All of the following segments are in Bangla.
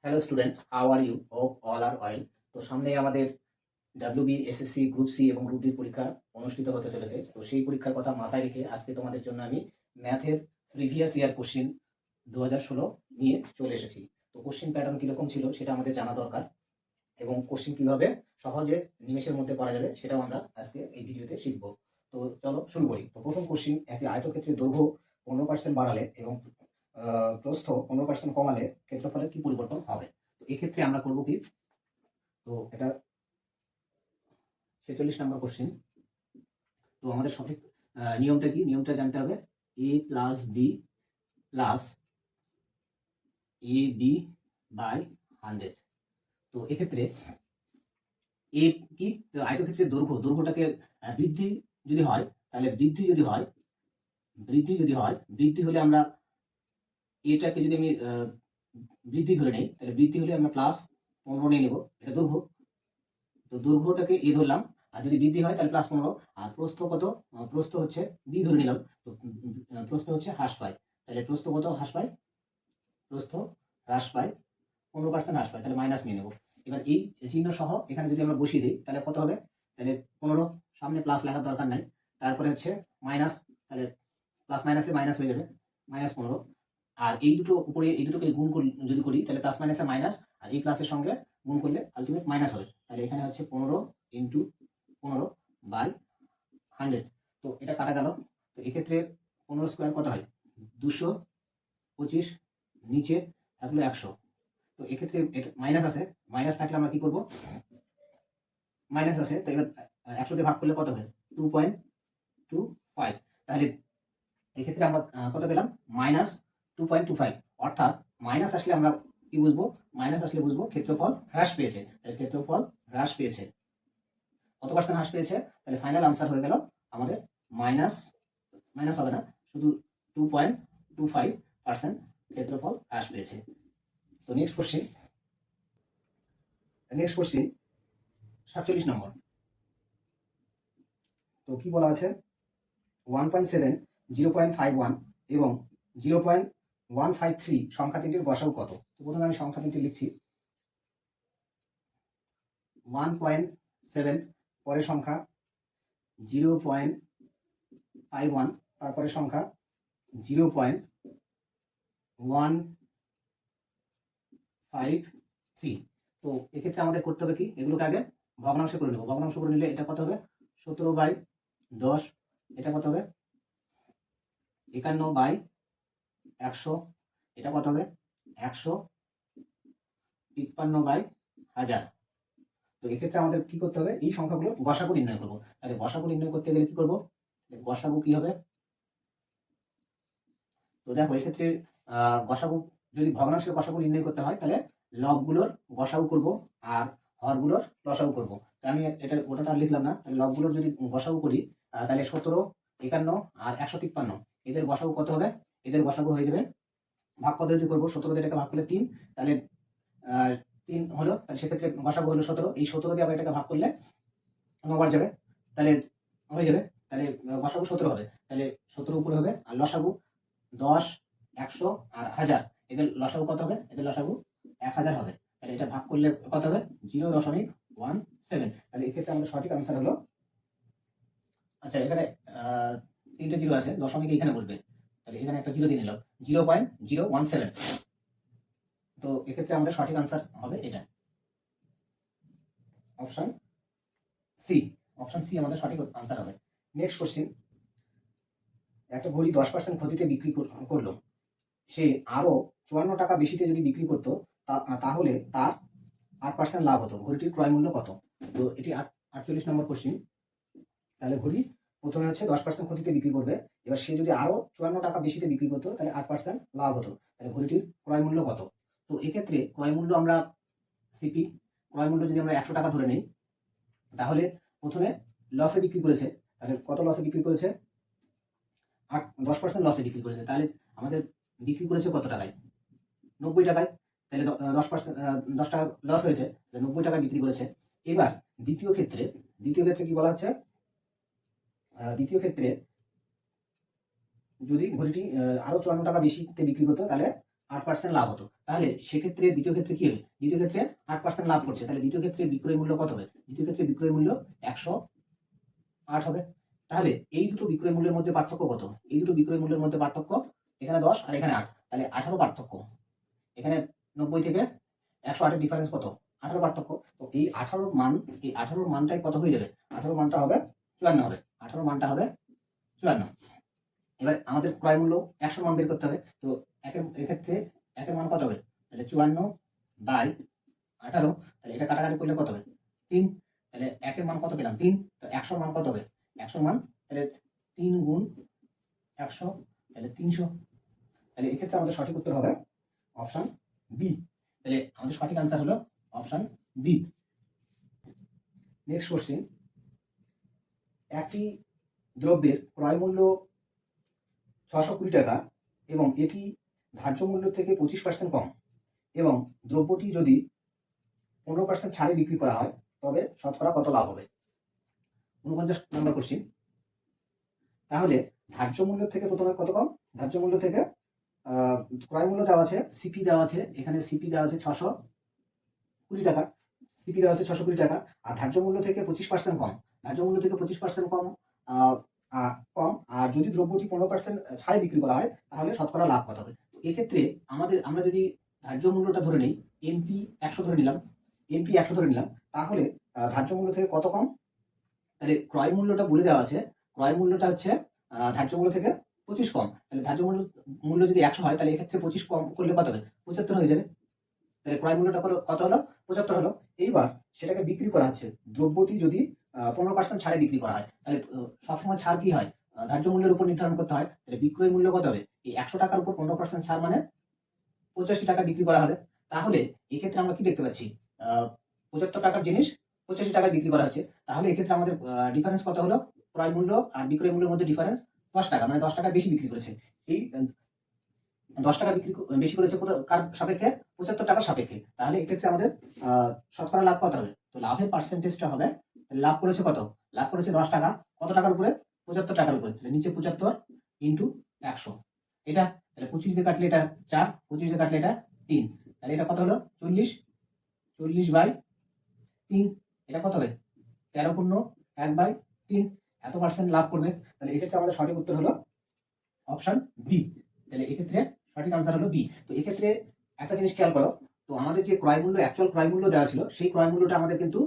Hello student, how are you? Hope all are well. তো সামনে আমাদের ডাব্লিউবি, এসএসসি, গ্রুপ সি এবং গ্রুপ ডির পরীক্ষা অনুষ্ঠিত হতে চলেছে। তো সেই পরীক্ষার কথা মাথায় রেখে আজকে তোমাদের জন্য আমি ম্যাথের প্রিভিয়াস ইয়ার কোশ্চিন 2016 নিয়ে চলে এসেছি। তো কোশ্চিন প্যাটার্ন কীরকম ছিল সেটা আমাদের জানা দরকার, এবং কোশ্চিন কীভাবে সহজে নিমেষের মধ্যে করা যাবে সেটাও আমরা আজকে এই ভিডিওতে শিখব। তো চলো শুরু করি। তো প্রথম কোশ্চিন, একটি আয়তক্ষেত্রের দৈর্ঘ্য 15% বাড়ালে এবং প্রস্থ 15% কমালে ক্ষেত্রফলের কি পরিবর্তন হবে? তো এক্ষেত্রে আমরা করব কি? তো এটা 46 নম্বর কোশ্চিন। তো আমাদের সঠিক নিয়মটা কি? নিয়মটা জানতে হবে। a plus B plus A B by 100। তো এক্ষেত্রে এ কি? তো আয়তক্ষেত্রের দৈর্ঘ্যটাকে বৃদ্ধি যদি হয়, তাহলে বৃদ্ধি হলে আমরা এটাকে যদি আমি বৃদ্ধি ধরে নেই, তাহলে বৃদ্ধি হলে আমরা প্লাস 15 নিয়ে নেব, এটা দৈর্ঘ্য। তো দৈর্ঘ্যটাকে এ ধরলাম, আর যদি বৃদ্ধি হয় তাহলে প্লাস 15। আর প্রস্থ কত? প্রস্থ হচ্ছে বি ধরে নিলাম। তো প্রস্থ হচ্ছে হ্রাস পায়, তাহলে প্রস্থ কত হ্রাস পায়? প্রস্থ হ্রাস পায় 15% হ্রাস পায়, তাহলে মাইনাস নিয়ে নেব। এবার এই চিহ্ন সহ এখানে যদি আমরা বসিয়ে দিই তাহলে কত হবে? তাহলে 15, সামনে প্লাস লেখার দরকার নাই, তারপরে হচ্ছে মাইনাস, তাহলে প্লাস মাইনাসে মাইনাস হয়ে যাবে, -15। আর এই দুটো উপরে এই দুটোকে গুণ যদি করি তাহলে প্লাস মাইনাসে মাইনাস, আর এই প্লাসের সঙ্গে গুণ করলে আলটিমেট মাইনাস হবে। তাহলে এখানে হচ্ছে 15 ইন্টু 15 বাই 100। তো এটা কাটা গেল। তো এক্ষেত্রে 15 স্কোয়ার কত হয়? 225, নিচে থাকলো 100। তো এক্ষেত্রে এটা মাইনাস আছে, মাইনাস থাকলে আমরা কি করব? মাইনাস আছে, তো এবার 100 দিয়ে ভাগ করলে কত হবে? 2.25। তাহলে এক্ষেত্রে আমরা কত পেলাম? -2.25। অর্থাৎ মাইনাস আসলে আমরা কি বুঝবো? মাইনাস আসলে বুঝবো ক্ষেত্রফল হ্রাস পেয়েছে। তাহলে ক্ষেত্রফল হ্রাস পেয়েছে, কত পার্সেন্ট হ্রাস পেয়েছে? তাহলে ফাইনাল আনসার হয়ে গেল আমাদের মাইনাস হবে না, শুধু 2.25% ক্ষেত্রফল হ্রাস পেয়েছে। তো নেক্সট কোশ্চিন 47 নম্বর। তো কি বলা আছে? 1.7, 0.51 এবং 0.153 সংখ্যা তিনটির গসাগু কত? তো প্রথমে আমি সংখ্যা তিনটি লিখছি। 1.7, পরের সংখ্যা 0.51, তারপরে সংখ্যা 0.153। তো এক্ষেত্রে আমাদের করতে হবে কি? এগুলোকে আগে ভগ্নাংশ করে নেব। ভগ্নাংশ করে নিলে এটা কত হবে? 17/10। এটা কত হবে? 51/100। এটা কত হবে? 153/1000। তো এক্ষেত্রে আমাদের কি করতে হবে? এই সংখ্যাগুলোর গসাগু নির্ণয় করব। তাহলে গসাগু নির্ণয় করতে গেলে কি করব? গসাগু কি হবে? তো দেখো এক্ষেত্রে গসাগু, যদি ভগ্নাংশের গসাগু নির্ণয় করতে হয় তাহলে লবগুলোর গসাগু করব আর হরগুলোর লসাগু করব। তাই আমি এটা ওটা আর লিখলাম না। তাহলে লবগুলোর যদি গসাগু করি তাহলে 17, 51 আর 153, এদের গসাগু কত হবে? এদের গসাগু হয়ে যাবে, ভাগ পদ্ধতি করব। 17 দিয়ে এটাকে ভাগ করলে 3, তাহলে 3 হলো, তাহলে সেক্ষেত্রে গসাগু হলো 17। এই 17 দিয়ে আবার এটাকে ভাগ করলে 9 বার যাবে, তাহলে হয়ে যাবে। তাহলে গসাগু 17 হবে, তাহলে 17 উপরে হবে। আর লসাগু 10, 100 আর 1000, এদের লসাগু কত হবে? এদের লসাগু 1000 হবে। তাহলে এটা ভাগ করলে কত হবে? 0.17। তাহলে এক্ষেত্রে আমাদের সঠিক আনসার হলো, আচ্ছা এখানে 3টে জিরো আছে, দশমিক এখানে বসবে, তাহলে এখানে একটা জিরো দিয়ে নিলাম, 0.017। তো এক্ষেত্রে আমাদের সঠিক আনসার হবে এটা, অপশন সি। অপশন সি আমাদের সঠিক আনসার হবে। নেক্সট কোশ্চিন, একটা ঘড়ি 10% ক্ষতিতে বিক্রি করলো, সে আরো 54 টাকা বেশিতে যদি বিক্রি করতো তাহলে তার 8% লাভ হতো। ঘড়িটির ক্রয় মূল্য কত? তো এটি 48 নম্বর কোশ্চিন। তাহলে ঘড়ি প্রথমে হচ্ছে 10% ক্ষতিতে বিক্রি করবে, এবার সে যদি আরো 54 টাকা বেশিতে বিক্রি করতো তাহলে 8% লাভ হতো। তাহলে ঘড়িটির ক্রয় মূল্য কত? তো এক্ষেত্রে ক্রয় মূল্য আমরা সিপি, ক্রয় মূল্য যদি আমরা 100 টাকা ধরে নিই, তাহলে প্রথমে লসে বিক্রি করেছে, তাহলে কত লসে বিক্রি করেছে? 10% লসে বিক্রি করেছে। তাহলে আমাদের বিক্রি করেছে কত টাকায়? 90 টাকায়। তাহলে 10%, 10 টাকা লস হয়েছে, 90 টাকা বিক্রি করেছে। এবার দ্বিতীয় ক্ষেত্রে কি বলা হচ্ছে? দ্বিতীয় ক্ষেত্রে যদি ঘড়িটি আরো 54 টাকা বেশিতে বিক্রি করতো তাহলে 8% লাভ হতো, তাহলে সেক্ষেত্রে দ্বিতীয় ক্ষেত্রে কি হবে? দ্বিতীয় ক্ষেত্রে 8% লাভ করছে, তাহলে দ্বিতীয় ক্ষেত্রে বিক্রয় মূল্য কত হবে? দ্বিতীয় ক্ষেত্রে বিক্রয় মূল্য 108 হবে। তাহলে এই দুটো বিক্রয় মূল্যের মধ্যে পার্থক্য কত? এই দুটো বিক্রয় মূল্যের মধ্যে পার্থক্য, এখানে 10 আর এখানে 8, তাহলে 18 পার্থক্য। এখানে 90 থেকে 108 এর ডিফারেন্স কত? 18 পার্থক্য। তো এই 18 মান, এই 18 মানটাই কত হয়ে যাবে? 18 মানটা হবে 54 হবে। 18 মানটা হবে 54। এবার আমাদের ক্রয় মূল্য 100 মান বের করতে হবে। তো এক্ষেত্রে একের মান কত হবে? তাহলে 54/18, তাহলে এটা কাটাকাটি করলে কত হবে? 3। তাহলে একের মান কত পেলাম? 3। তো 100 মান কত হবে? 100 মান তাহলে 3 গুণ 100, তাহলে 300। তাহলে এক্ষেত্রে আমাদের সঠিক উত্তর হবে অপশন বি। তাহলে আমাদের সঠিক আনসার হলো অপশন বি। নেক্সট কোশ্চেন, একটি দ্রব্যের ক্রয় মূল্য 620 টাকা এবং এটি ধার্য মূল্য থেকে 25% কম, এবং দ্রব্যটি যদি 15% ছাড়ে বিক্রি করা হয়, তবে শতকরা কত লাভ হবে? 49 নম্বর কোশ্চেন। তাহলে ধার্য মূল্য থেকে প্রথমে কত কম? ধার্য মূল্য থেকে ক্রয় মূল্য দেওয়া আছে, সিপি দেওয়া আছে, এখানে সিপি দেওয়া আছে 620 টাকা, সিপি দেওয়া আছে 620 টাকা, আর ধার্য মূল্য থেকে 25% কম। ধার্য মূল্য থেকে 25% কম, কম, আর যদি দ্রব্যটি 15% ছাড়ে বিক্রি করা হয়, তাহলে শতকরা লাভ কত হবে? তো এক্ষেত্রে আমরা যদি ধার্য মূল্যটা ধরে নিই, এমপি 100 ধরে নিলাম, এমপি 100 ধরে নিলাম, তাহলে ধার্য মূল্য থেকে কত কম? তাহলে ক্রয় মূল্যটা বলে দেওয়া আছে, ক্রয় মূল্যটা হচ্ছে ধার্য মূল্য থেকে 25 কম। তাহলে ধার্য মূল্য যদি 100 হয়, তাহলে এক্ষেত্রে 25 কম করলে কত হবে? 75 হয়ে যাবে। তাহলে ক্রয় মূল্যটা কত হলো? 75 হলো। এইবার সেটাকে বিক্রি করা হচ্ছে, দ্রব্যটি যদি 15% ছাড়ে বিক্রি করা হয়, তাহলে সবসময় ছাড় কি হয়? ধার্য মূল্যের উপর নির্ধারণ করতে হয়। তাহলে বিক্রয় মূল্য কত হবে? এই 100 টাকার উপর 15% ছাড় মানে 85 টাকা বিক্রি করা হবে। তাহলে এক্ষেত্রে আমরা কি দেখতে পাচ্ছি? 75 টাকার জিনিস 85 টাকায় বিক্রি করা হচ্ছে। তাহলে এক্ষেত্রে আমাদের ডিফারেন্স কত হলো? ক্রয় মূল্য আর বিক্রয় মূল্যের মধ্যে ডিফারেন্স 10 টাকা, মানে 10 টাকা বেশি বিক্রি করেছে। এই 10 টাকা বেশি করেছে কার সাপেক্ষে? 75 টাকার সাপেক্ষে। তাহলে এক্ষেত্রে আমাদের শতকরা লাভ কত হবে? তো লাভের পার্সেন্টেজটা হবে, লাভ করেছে কত? লাভ করেছে 10 টাকা, কত টাকার উপরে? 75 টাকার উপরে। তাহলে নিচে 75 ইন্টু 100, এটা তাহলে 25 দিয়ে কাটলে এটা 4, 25 দিয়ে কাটলে এটা 3, তাহলে এটা কত হলো? 40/3, এটা কত হবে? 13/1/3, এত পার্সেন্ট লাভ করবে। তাহলে এক্ষেত্রে আমাদের সঠিক উত্তর হলো অপশন বি। তাহলে এক্ষেত্রে সঠিক আনসার হলো বি। তো এক্ষেত্রে একটা জিনিস খেয়াল করো, তো আমাদের যে ক্রয় মূল্য, অ্যাকচুয়াল ক্রয় মূল্য দেওয়া ছিল, সেই ক্রয় মূল্যটা আমাদের কিন্তু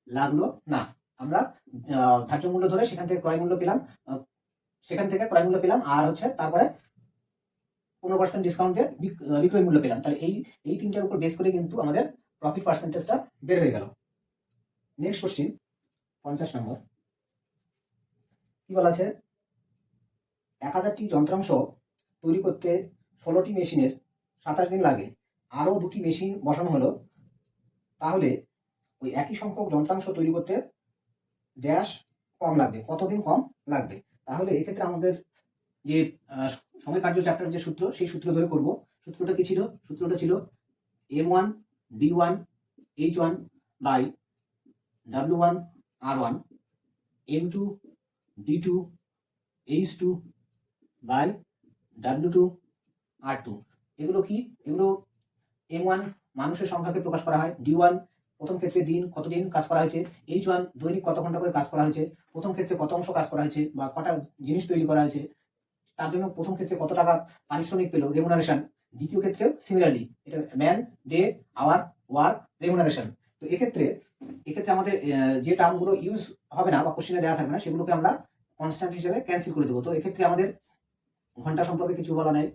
লাগলো না। আমরা ধার্য মূল্য ধরে সেখান থেকে ক্রয় মূল্য পেলাম, আর হচ্ছে তারপরে 15% ডিসকাউন্টে বিক্রয় মূল্য পেলাম। তাহলে এই তিনটার উপর বেস করে কিন্তু আমাদের প্রফিট পার্সেন্টেজটা বের হয়ে গেল। নেক্সট কোশ্চিন, 50 নম্বর। কি বলা আছে? 1000টি যন্ত্রাংশ তৈরি করতে 16টি মেশিনের 27 দিন লাগে, আরও 2টি মেশিন বসানো হলো, তাহলে ওই একই সংখ্যক যন্ত্রাংশ তৈরি করতে ড্যাশ কম লাগবে, কতদিন কম লাগবে? তাহলে এক্ষেত্রে আমাদের যে সময় কার্য চ্যাপ্টার যে সূত্র, সেই সূত্র ধরে করব। সূত্রটা কি ছিল? সূত্রটা ছিল M1 D1 H1 by W1 R1, M2 D2 H2 by W2 R2। এগুলো কি? এগুলো M1 মানুষের সংখ্যাকে প্রকাশ করা হয়, D1 প্রথম ক্ষেত্রে দিন, কতদিন কাজ করা হয়েছে, H1 দৈনিক কত ঘন্টা করে কাজ করা হয়েছে, প্রথম ক্ষেত্রে কত অংশ কাজ করা হয়েছে বা কটা জিনিস তৈরি করা হয়েছে, তার জন্য প্রথম ক্ষেত্রে কত টাকা পারিশ্রমিক পেল, রেমুনারেশন। দ্বিতীয় ক্ষেত্রেও সিমিলারলি, এটা man, day, hour, work, remuneration. তো এক্ষেত্রে আমাদের যে টার্মগুলো ইউজ হবে না বা কোশ্চেনে দেওয়া থাকবে না, সেগুলোকে আমরা কনস্ট্যান্ট হিসেবে ক্যান্সেল করে দেবো। তো এক্ষেত্রে আমাদের ঘন্টা সম্পর্কে কিছু বলা নেই,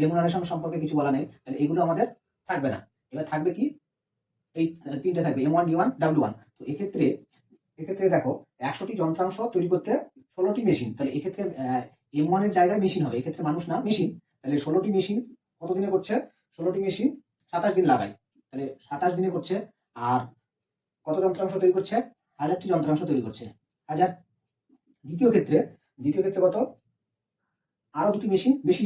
রেমুনারেশন সম্পর্কে কিছু বলা নেই, তাহলে এগুলো আমাদের থাকবে না। এবার থাকবে কি? এই তিনটা থাকবে, M1 D1 W1। তো এক্ষেত্রে দেখো, 100টি যন্ত্রাংশ তৈরি করতে 16টি মেশিন, তাহলে এক্ষেত্রে M1 এর জায়গায় মেশিন হবে, এক্ষেত্রে মানুষ না, মেশিন। তাহলে 16টি মেশিন কত দিনে করছে? 16টি মেশিন 27 দিন লাগায়, তাহলে 27 দিনে করছে। আর কত যন্ত্রাংশ তৈরি করছে? 1000টি যন্ত্রাংশ তৈরি করছে, 1000। দ্বিতীয় ক্ষেত্রে কত? আরো 2টি মেশিন বেশি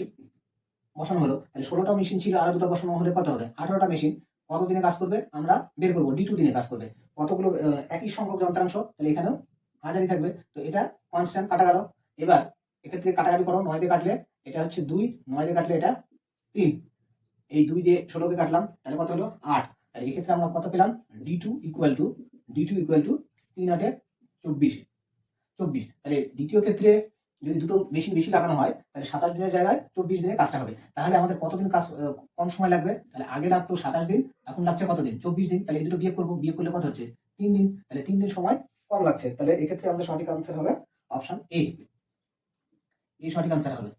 বসানো হলো, তাহলে 16টা মেশিন ছিল, আরো 2টা বসানো হলে কত হবে? 18টা মেশিন। কত দিনে কাজ করবে আমরা বের করবো, D2 দিনে কাজ করবে। কতগুলো একই সংখ্যক যন্ত্রাংশ, তাহলে এখানেও 1000ই থাকবে। তো এটা কনস্ট্যান্ট কাটা গেল। এবার এক্ষেত্রে কাটাকাটি করো, 9 দিয়ে কাটলে এটা হচ্ছে 2, 9 দিয়ে কাটলে এটা 3, এই 2 দিয়ে 16কে কাটলাম, তাহলে কত হলো 8। তাহলে এক্ষেত্রে আমরা কত পেলাম, D2 ইকুয়াল টু 3 8 24। তাহলে দ্বিতীয় ক্ষেত্রে যদি দুটো মেশিন বেশি লাগানো হয় তাহলে 27 দিনের জায়গায় 24 দিনে কাজটা হবে। তাহলে আমাদের কতদিন কাজ কম সময় লাগবে, তাহলে আগে লাগতো 27 দিন, এখন লাগছে কতদিন, 24 দিন। তাহলে এই দুটো বিয়োগ করবো, বিয়োগ করলে কত হচ্ছে 3 দিন। তাহলে 3 দিন সময় কম লাগছে। তাহলে এক্ষেত্রে আমাদের সঠিক আনসার হবে অপশন এ, এই সঠিক আনসার হবে।